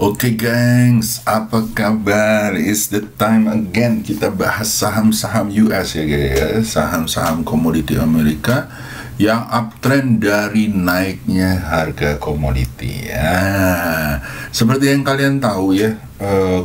Oke gengs, apa kabar? It's the time again kita bahas saham-saham US ya guys, saham-saham komoditi Amerika yang uptrend dari naiknya harga komoditi ya. Seperti yang kalian tahu ya,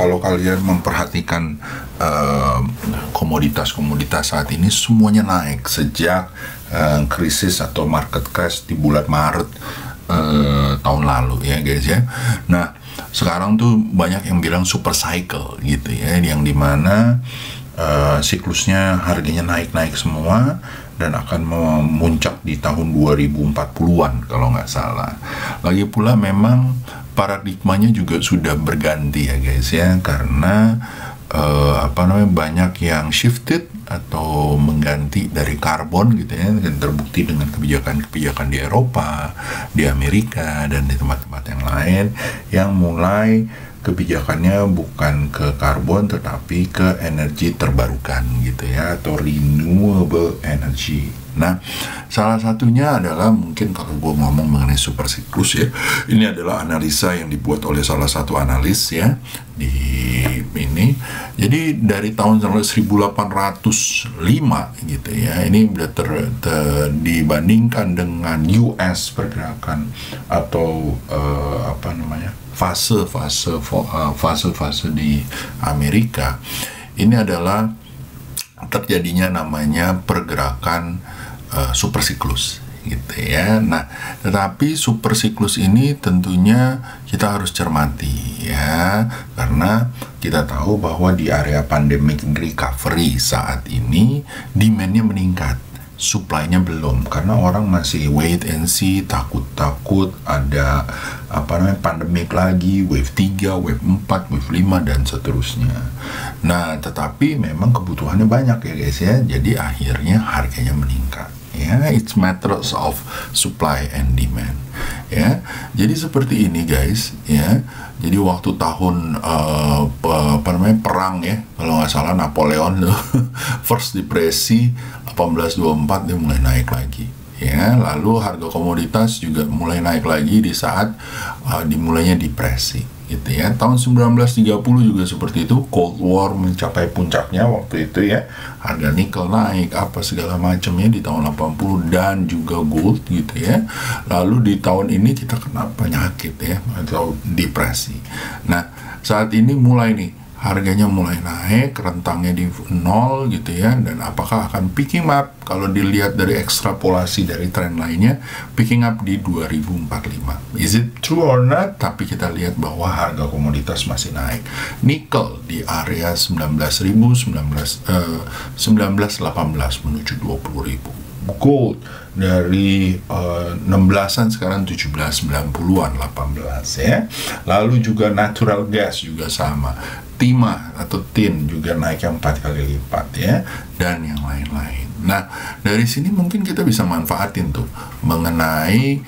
kalau kalian memperhatikan komoditas-komoditas saat ini semuanya naik sejak krisis atau market crash di bulan Maret tahun lalu ya guys ya. Nah, sekarang tuh banyak yang bilang super cycle gitu ya, yang dimana siklusnya harganya naik-naik semua dan akan memuncak di tahun 2040-an kalau nggak salah. Lagi pula memang paradigmanya juga sudah berganti ya guys ya, karena banyak yang shifted atau mengganti dari karbon gitu ya, dan terbukti dengan kebijakan-kebijakan di Eropa, di Amerika, dan di tempat-tempat yang lain yang mulai kebijakannya bukan ke karbon tetapi ke energi terbarukan gitu ya, atau renewable energy. Nah, salah satunya adalah mungkin kalau gue ngomong mengenai super siklus ya, ini adalah analisa yang dibuat oleh salah satu analis ya di ini. Jadi dari tahun 1805 gitu ya, ini udah dibandingkan dengan US pergerakan atau fase-fase di Amerika. Ini adalah terjadinya namanya pergerakan super siklus gitu ya. Nah, tetapi super siklus ini tentunya kita harus cermati ya, karena kita tahu bahwa di area pandemic recovery saat ini demand-nya meningkat, supply-nya belum, karena orang masih wait and see, takut-takut ada pandemik lagi, wave 3, wave 4, wave 5 dan seterusnya. Nah, tetapi memang kebutuhannya banyak ya guys ya, jadi akhirnya harganya meningkat ya. It's matters of supply and demand ya. Jadi seperti ini guys ya. Jadi waktu tahun perang ya, kalau nggak salah Napoleon first depresi 1824 dia mulai naik lagi ya. Lalu harga komoditas juga mulai naik lagi di saat dimulainya depresi gitu ya. Tahun 1930 juga seperti itu, Cold War mencapai puncaknya waktu itu ya, harga nikel naik apa segala macamnya di tahun 80 dan juga gold gitu ya. Lalu di tahun ini kita kena penyakit ya, atau depresi. Nah, saat ini mulai nih harganya mulai naik, rentangnya di 0 gitu ya, dan apakah akan picking up kalau dilihat dari ekstrapolasi dari tren lainnya, picking up di 2045. Is it true or not? Tapi kita lihat bahwa harga komoditas masih naik. Nikel di area 19.18 menuju 20.000. Gold dari 16-an sekarang 17.90-an, 18 ya. Lalu juga natural gas juga sama, timah atau tin juga naik yang 4 kali lipat ya, dan yang lain-lain. Nah, dari sini mungkin kita bisa manfaatin tuh mengenai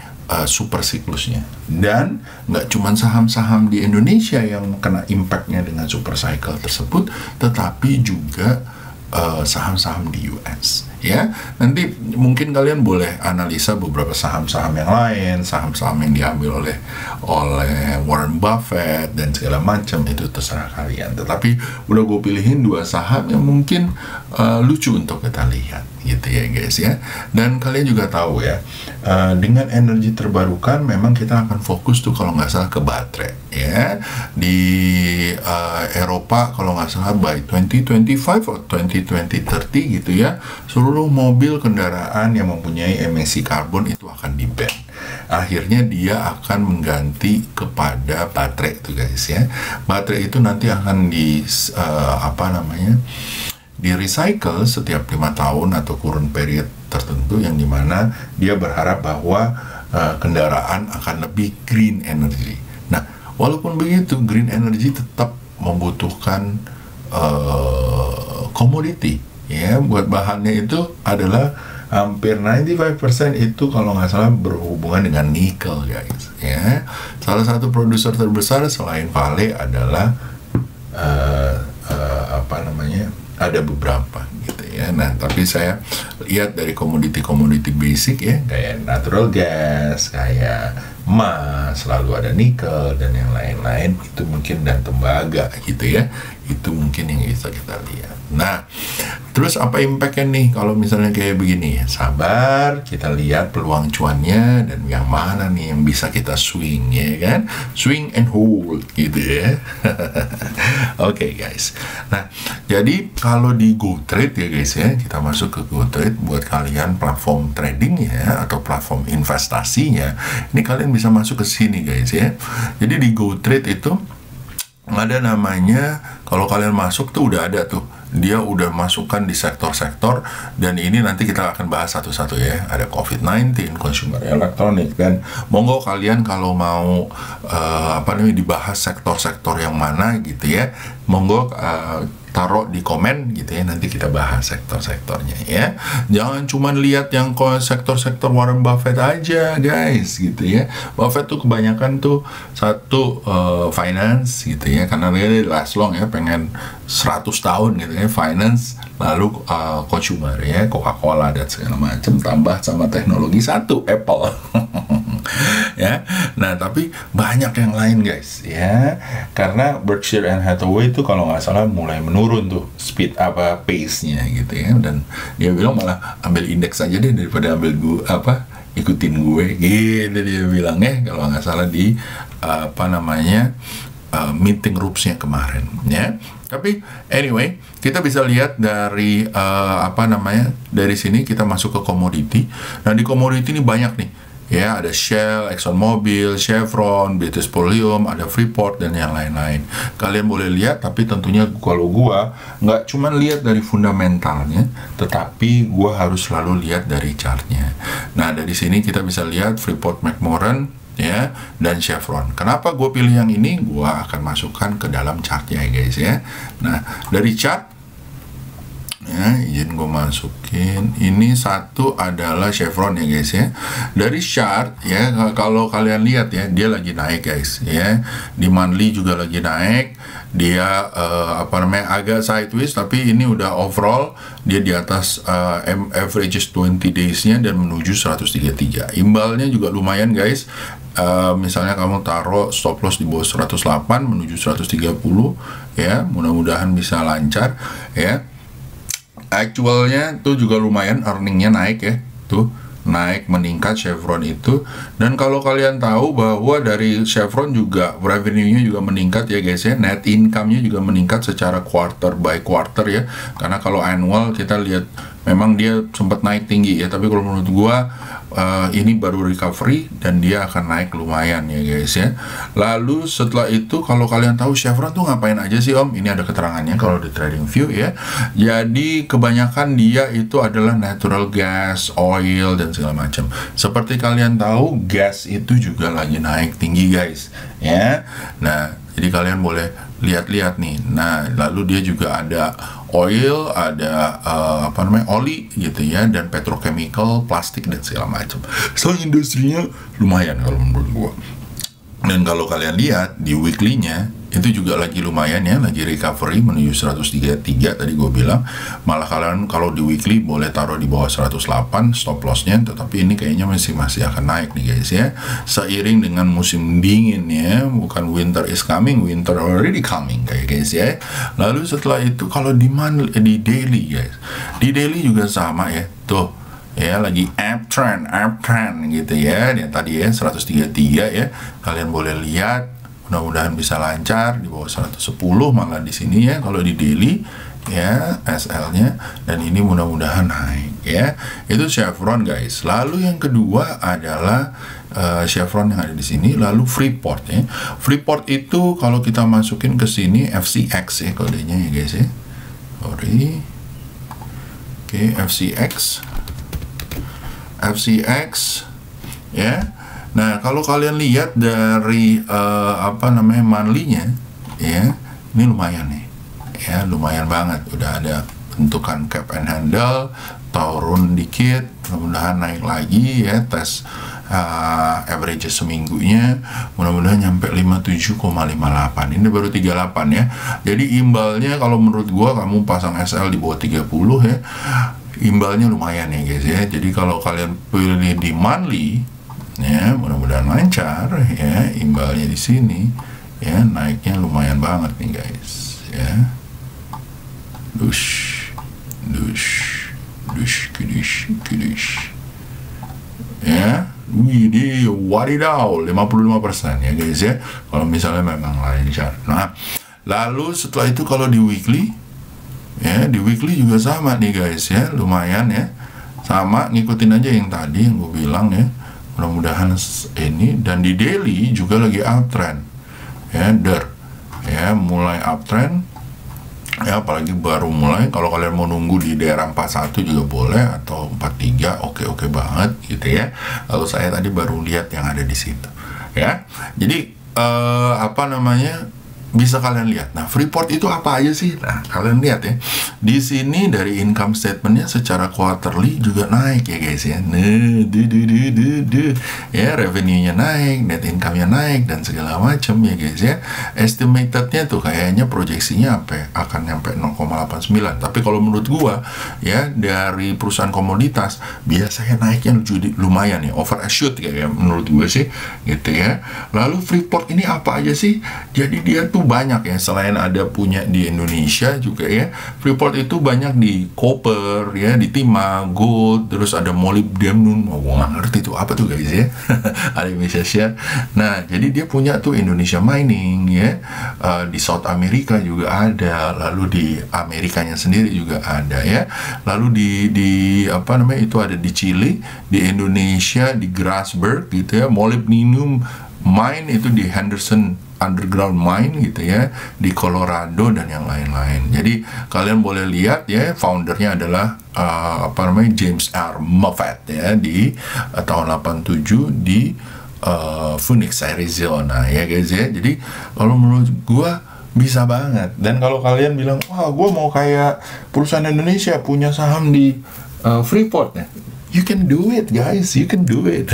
super siklusnya. Dan nggak cuma saham-saham di Indonesia yang kena impactnya dengan super cycle tersebut, tetapi juga saham-saham di US ya. Nanti mungkin kalian boleh analisa beberapa saham-saham yang lain, saham-saham yang diambil oleh Warren Buffett dan segala macam, itu terserah kalian. Tetapi udah gue pilihin 2 saham yang mungkin lucu untuk kita lihat gitu ya guys ya. Dan kalian juga tahu ya, dengan energi terbarukan memang kita akan fokus tuh kalau nggak salah ke baterai ya. Di Eropa kalau nggak salah by 2025 atau 2030 gitu ya, seluruh mobil kendaraan yang mempunyai emisi karbon itu akan di-ban. Akhirnya dia akan mengganti kepada baterai itu guys ya. Baterai itu nanti akan di recycle setiap 5 tahun atau kurun period tertentu, yang dimana dia berharap bahwa kendaraan akan lebih green energy. Nah, walaupun begitu, green energy tetap membutuhkan komoditi, ya. Buat bahannya itu adalah hampir 95% itu kalau nggak salah berhubungan dengan nikel, guys, ya. Salah satu produser terbesar selain Vale adalah ada beberapa gitu ya. Nah, tapi saya lihat dari komoditi-komoditi basic ya, kayak natural gas, kayak emas, selalu ada nikel dan yang lain-lain itu mungkin, dan tembaga gitu ya. Itu mungkin yang bisa kita lihat. Nah, terus apa impactnya nih kalau misalnya kayak begini? Sabar, kita lihat peluang cuannya dan yang mana nih yang bisa kita swing, ya kan? Swing and hold gitu ya. Oke, guys. Nah, jadi kalau di GoTrade ya guys ya, kita masuk ke GoTrade buat kalian platform trading ya, atau platform investasinya. Ini kalian bisa masuk ke sini guys ya. Jadi di GoTrade itu ada namanya, kalau kalian masuk tuh udah ada tuh, dia udah masukkan di sektor-sektor, dan ini nanti kita akan bahas satu-satu ya. Ada COVID-19, consumer electronic, dan monggo kalian kalau mau dibahas sektor-sektor yang mana gitu ya, monggo taruh di komen gitu ya, nanti kita bahas sektor-sektornya ya. Jangan cuma lihat yang sektor-sektor Warren Buffett aja guys gitu ya. Buffett tuh kebanyakan tuh satu finance gitu ya, karena dia last long ya, pengen 100 tahun gitu ya, finance, lalu consumer ya, Coca-Cola dan segala macam, tambah sama teknologi satu, Apple. Ya, nah tapi banyak yang lain guys ya, karena Berkshire and Hathaway itu kalau nggak salah mulai menurun tuh pace-nya gitu ya, dan dia bilang malah ambil indeks aja deh daripada ambil ikutin gue gitu dia bilang ya, kalau nggak salah di meeting rooms-nya kemarin ya. Tapi anyway, kita bisa lihat dari dari sini kita masuk ke komoditi. Nah, di komoditi ini banyak nih. Ya, ada Shell, ExxonMobil, Chevron, British Petroleum, ada Freeport, dan yang lain-lain. Kalian boleh lihat, tapi tentunya kalau gua nggak cuma lihat dari fundamentalnya, tetapi gua harus selalu lihat dari chartnya. Nah, dari sini kita bisa lihat Freeport McMoran, ya, dan Chevron. Kenapa gue pilih yang ini? Gue akan masukkan ke dalam chartnya ya guys ya. Nah, dari chart ya, izin gue masukin. Ini satu adalah Chevron ya guys ya. Dari chart ya, kalau kalian lihat ya, dia lagi naik guys ya. Di monthly juga lagi naik. Dia agak sideways, tapi ini udah overall dia di atas averages 20 days-nya dan menuju 133. Imbalnya juga lumayan guys. Misalnya kamu taruh stop loss di bawah 108 menuju 130 ya, mudah-mudahan bisa lancar ya. Actualnya tuh juga lumayan, earningnya naik ya, tuh naik meningkat Chevron itu. Dan kalau kalian tahu bahwa dari Chevron juga revenue-nya juga meningkat ya guys ya, net income-nya juga meningkat secara quarter by quarter ya, karena kalau annual kita lihat memang dia sempat naik tinggi ya, tapi kalau menurut gua ini baru recovery dan dia akan naik lumayan ya guys ya. Lalu setelah itu kalau kalian tahu Chevron tuh ngapain aja sih om, ini ada keterangannya kalau di TradingView ya. Jadi kebanyakan dia itu adalah natural gas, oil, dan segala macam. Seperti kalian tahu gas itu juga lagi naik tinggi guys ya. Nah, jadi kalian boleh lihat-lihat nih. Nah, lalu dia juga ada oil, ada oli gitu ya, dan petrochemical, plastik, dan segala macam. So industrinya lumayan kalau menurut gua. Dan kalau kalian lihat di weekly-nya itu juga lagi lumayan ya, lagi recovery menuju 133 tadi gue bilang. Malah kalian kalau di weekly boleh taruh di bawah 108 stop loss-nya, tetapi ini kayaknya masih akan naik nih guys ya. Seiring dengan musim dingin ya, bukan winter is coming, winter already coming kayak guys ya. Lalu setelah itu kalau di daily guys, di daily juga sama ya, tuh ya lagi uptrend gitu ya. Yang tadi ya 133 ya, kalian boleh lihat. Mudah-mudahan bisa lancar di bawah 110 malah di sini ya kalau di daily ya SL-nya, dan ini mudah-mudahan naik ya. Itu Chevron guys. Lalu yang kedua adalah Chevron yang ada di sini, lalu Freeport ya. Freeport itu kalau kita masukin ke sini FCX ya kodenya ya guys ya. Sorry. Oke, FCX ya. Nah, kalau kalian lihat dari monthly-nya ya, ini lumayan nih ya, lumayan banget. Udah ada bentukan cap and handle, turun dikit, mudah-mudahan naik lagi ya, tes average seminggunya, mudah-mudahan nyampe 57,58. Ini baru 38 ya. Jadi imbalnya kalau menurut gua, kamu pasang SL di bawah 30 ya, imbalnya lumayan ya guys ya. Jadi kalau kalian pilih di monthly ya, mudah-mudahan lancar ya, imbalnya di sini ya, naiknya lumayan banget nih guys ya. Dush ya, widih, wadidaw, 55% ya guys ya, kalau misalnya memang lancar. Nah, lalu setelah itu kalau di weekly ya, di weekly juga sama nih guys ya, lumayan ya, sama, ngikutin aja yang tadi yang gue bilang ya, mudah-mudahan ini. Dan di daily juga lagi uptrend ya, ya, mulai uptrend ya, apalagi baru mulai. Kalau kalian mau nunggu di daerah 41 juga boleh, atau 43, oke banget gitu ya. Lalu saya tadi baru lihat yang ada di situ ya. Jadi apa namanya, bisa kalian lihat. Nah, Freeport itu apa aja sih? Nah, kalian lihat ya. Di sini dari income statementnya secara quarterly juga naik ya guys ya. Nah, ya, revenue-nya naik, net income-nya naik, dan segala macam ya guys ya. Estimated-nya tuh kayaknya proyeksinya akan nyampe 0,89. Tapi kalau menurut gua ya, dari perusahaan komoditas biasanya naiknya lumayan ya, overshoot kayak menurut gua sih gitu ya. Lalu Freeport ini apa aja sih? Jadi dia tuh banyak ya, selain ada punya di Indonesia juga ya, Freeport itu banyak di copper ya, di timah, gold, terus ada molybdenum. Oh, gua nggak ngerti itu apa tuh guys ya. Ada yang bisa share. Nah, jadi dia punya tuh Indonesia Mining ya, di South America juga ada, lalu di Amerikanya sendiri juga ada ya, lalu di apa namanya itu ada di Chile, di Indonesia di Grasberg gitu ya, molybdenum mine itu di Henderson Underground Mine gitu ya, di Colorado, dan yang lain-lain. Jadi kalian boleh lihat ya, foundernya adalah apa namanya, James R. Moffat ya, di tahun 87 di Phoenix, Arizona ya guys ya. Jadi kalau menurut gua bisa banget. Dan kalau kalian bilang, wah gua mau kayak perusahaan Indonesia punya saham di Freeport ya, you can do it guys, you can do it.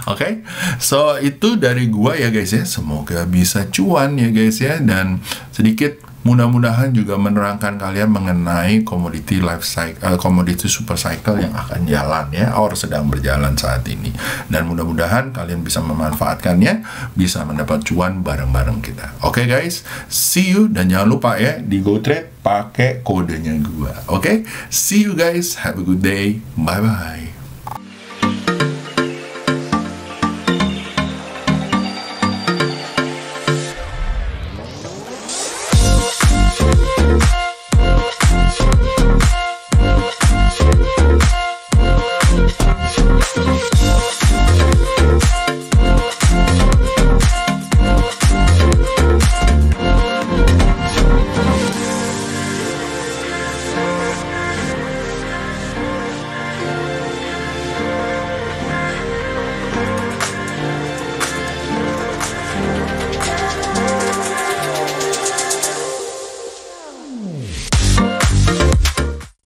Oke, so itu dari gua ya guys ya, semoga bisa cuan ya guys ya, dan sedikit mudah-mudahan juga menerangkan kalian mengenai commodity life cycle, commodity super cycle yang akan jalan ya, or sedang berjalan saat ini. Dan mudah-mudahan kalian bisa memanfaatkannya, bisa mendapat cuan bareng-bareng kita. Oke guys, see you, dan jangan lupa ya, di GoTrade pakai kodenya gua. Oke, see you guys, have a good day, bye-bye.